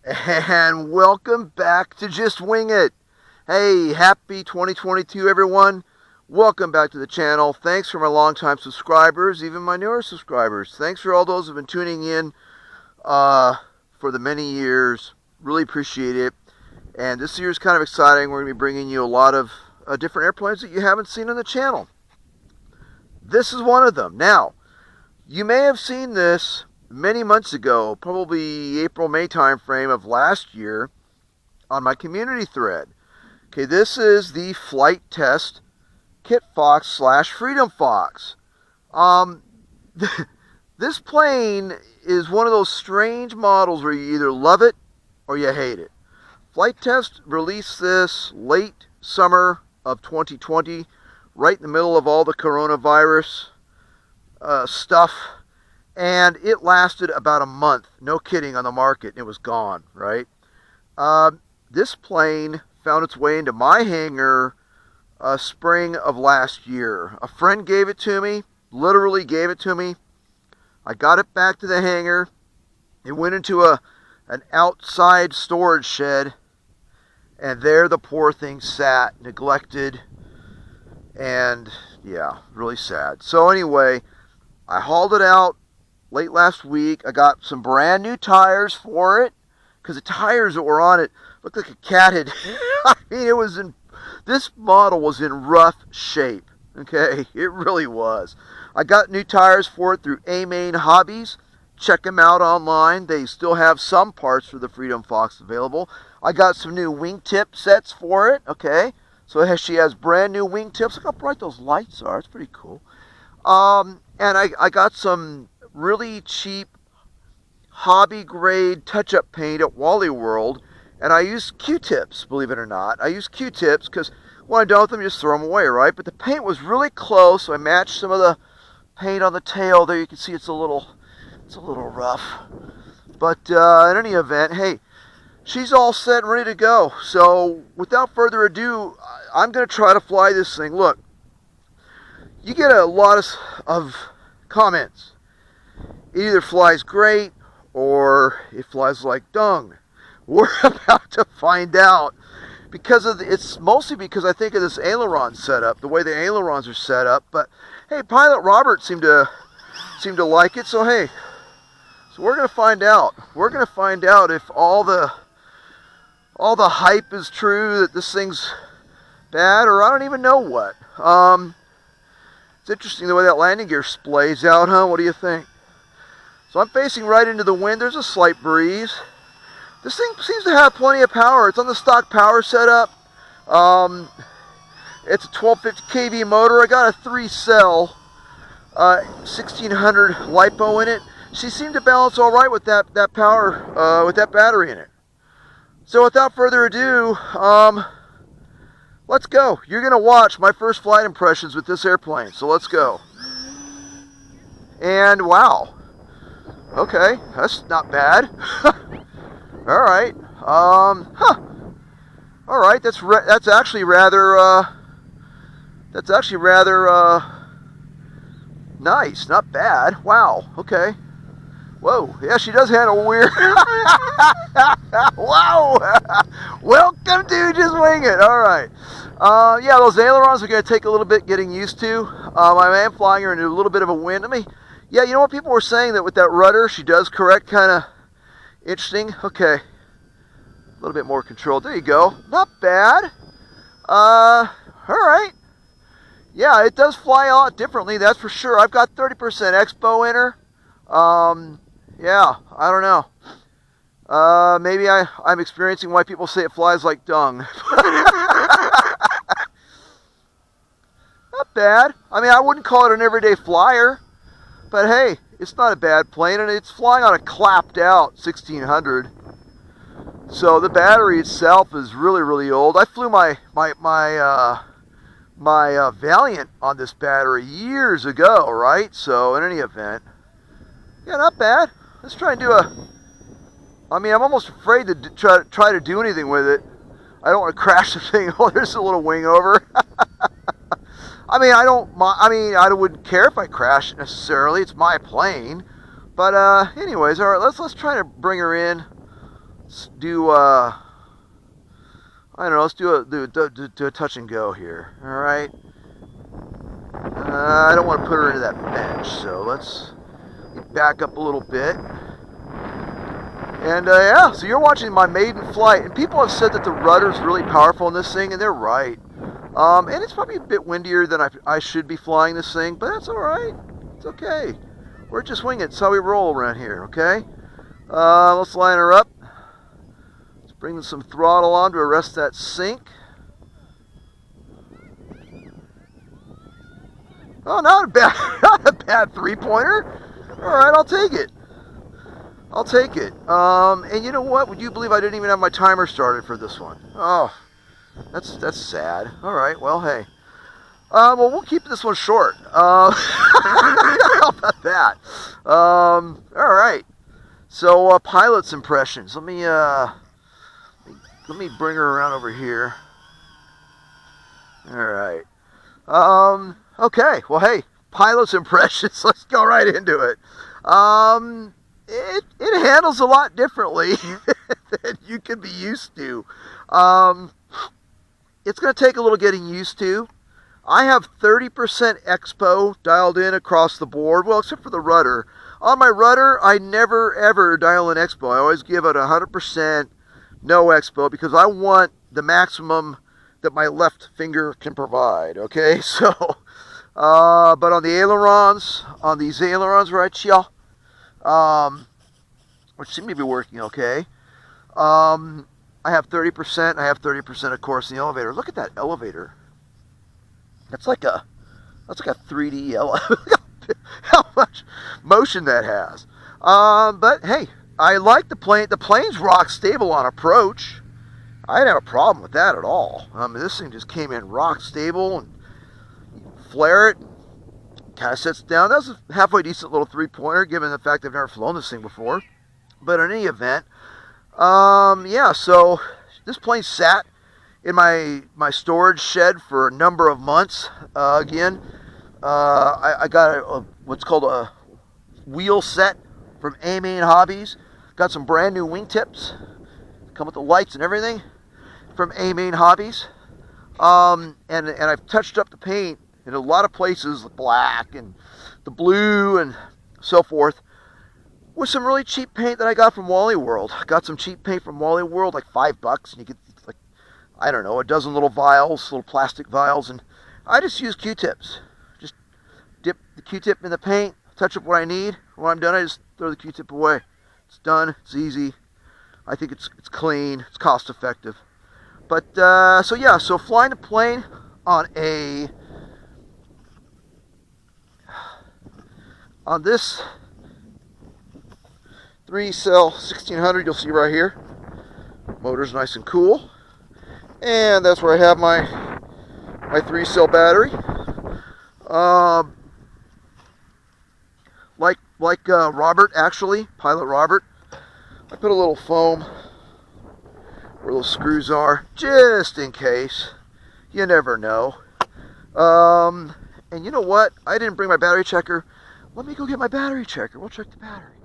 And welcome back to Just Wing It. Hey, happy 2022 everyone. Welcome back to the channel. Thanks for my longtime subscribers, even my newer subscribers. Thanks for all those who have been tuning in for the many years. Really appreciate it. And this year is kind of exciting. We're going to be bringing you a lot of different airplanes that you haven't seen on the channel. This is one of them. Now, you may have seen this many months ago, probably April-May time frame of last year, on my community thread. Okay, this is the Flite Test Fox / Freedom Fox. This plane is one of those strange models where you either love it or you hate it. Flite Test released this late summer of 2020, right in the middle of all the coronavirus stuff. And it lasted about a month, no kidding, on the market. It was gone, right? This plane found its way into my hangar spring of last year. A friend gave it to me, literally gave it to me. I got it back to the hangar. It went into an outside storage shed, and there the poor thing sat, neglected, and yeah, really sad. So anyway, I hauled it out late last week. I got some brand new tires for it, because the tires that were on it looked like a cat had I mean, this model was in rough shape. Okay, it really was. I got new tires for it through A-Main Hobbies. Check them out online. They still have some parts for the Freedom Fox available. I got some new wingtip sets for it. Okay, so she has brand new wingtips. Look how bright those lights are. It's pretty cool. And I got some really cheap hobby grade touch-up paint at Wally World, and I use Q-tips, believe it or not. I use Q-tips because when I'm done with them, just throw them away, right? But the paint was really close, so I matched some of the paint on the tail there. You can see it's a little rough, but in any event, hey, she's all set and ready to go. So without further ado, I'm going to try to fly this thing. Look, you get a lot of comments. It either flies great or it flies like dung. We're about to find out, because it's mostly because I think of this aileron setup, the way the ailerons are set up. But hey, Pilot Robert seemed to like it. So hey, so we're gonna find out. We're gonna find out if all the hype is true, that this thing's bad, or I don't even know what. It's interesting the way that landing gear splays out, huh? What do you think? So I'm facing right into the wind. There's a slight breeze. This thing seems to have plenty of power. It's on the stock power setup. It's a 1250 kV motor. I got a 3-cell 1600 LiPo in it. She seemed to balance all right with that power, with that battery in it. So without further ado, let's go. You're going to watch my first flight impressions with this airplane. So let's go. And wow. Okay, that's not bad. All right. All right. That's actually rather nice. Not bad. Wow. Okay. Whoa. Yeah, she does handle weird. Wow. Welcome to Just Wing It. All right. Yeah, those ailerons are going to take a little bit getting used to. I am flying her into a little bit of a wind. Yeah, you know what people were saying, that with that rudder, she does correct, kind of interesting. Okay, a little bit more control. There you go. Not bad. All right. Yeah, it does fly a lot differently, that's for sure. I've got 30% expo in her. Yeah, I don't know. Maybe I'm experiencing why people say it flies like dung. Not bad. I mean, I wouldn't call it an everyday flyer. But hey, it's not a bad plane, and it's flying on a clapped out 1600. So the battery itself is really, really old. I flew my Valiant on this battery years ago, right? So in any event, yeah, not bad. Let's try and do I'm almost afraid to try to do anything with it. I don't want to crash the thing. Oh, there's a little wing over. I wouldn't care if I crashed necessarily. It's my plane. But anyways, all right, let's try to bring her in let's do I don't know, let's do a touch and go here. All right. I don't want to put her into that bench, so let's back up a little bit. And yeah, so you're watching my Maiden Flight, and people have said that the rudder is really powerful in this thing, and they're right. And it's probably a bit windier than I should be flying this thing, but that's all right. It's okay. We're just winging it. It's how we roll around here, okay? Let's line her up. Let's bring some throttle on to arrest that sink. Oh, not a bad three-pointer. All right, I'll take it. I'll take it. And you know what? Would you believe I didn't even have my timer started for this one? Oh, that's sad. All right, well, hey. Well, we'll keep this one short. How about that? All right. So, pilot's impressions. Let me bring her around over here. All right. Okay. Well, hey, pilot's impressions. Let's go right into it. It handles a lot differently than you can be used to. It's going to take a little getting used to. I have 30% expo dialed in across the board, well, except for the rudder. On my rudder, I never ever dial in expo. I always give it 100% no expo because I want the maximum that my left finger can provide, okay? So, but on the ailerons, on these ailerons right here, which seem to be working okay, I have 30%. I have 30%, of course, in the elevator. Look at that elevator. That's like a 3D elevator. How much motion that has. But hey, I like the plane. The plane's rock stable on approach. I didn't have a problem with that at all. This thing just came in rock stable, and you flare it, kind of sits down. That was a halfway decent little three-pointer, given the fact I've never flown this thing before. But in any event, yeah, so this plane sat in my storage shed for a number of months. Again, I got what's called a wheel set from Maiden Hobbies. Got some brand new wingtips, come with the lights and everything, from Maiden Hobbies. And I've touched up the paint in a lot of places, the black and the blue and so forth, with some really cheap paint that I got from Wally World. I got some cheap paint from Wally World, like $5, and you get like, I don't know, a dozen little vials, little plastic vials, and I just use Q-tips. Just dip the Q-tip in the paint, touch up what I need. When I'm done, I just throw the Q-tip away. It's done. It's easy. I think it's clean. It's cost effective. But so yeah, so flying the plane on this 3-cell 1600, you'll see right here. Motor's nice and cool, and that's where I have my 3-cell battery. Like Robert, actually, Pilot Robert, I put a little foam where those screws are, just in case. You never know. And you know what? I didn't bring my battery checker. Let me go get my battery checker. We'll check the battery.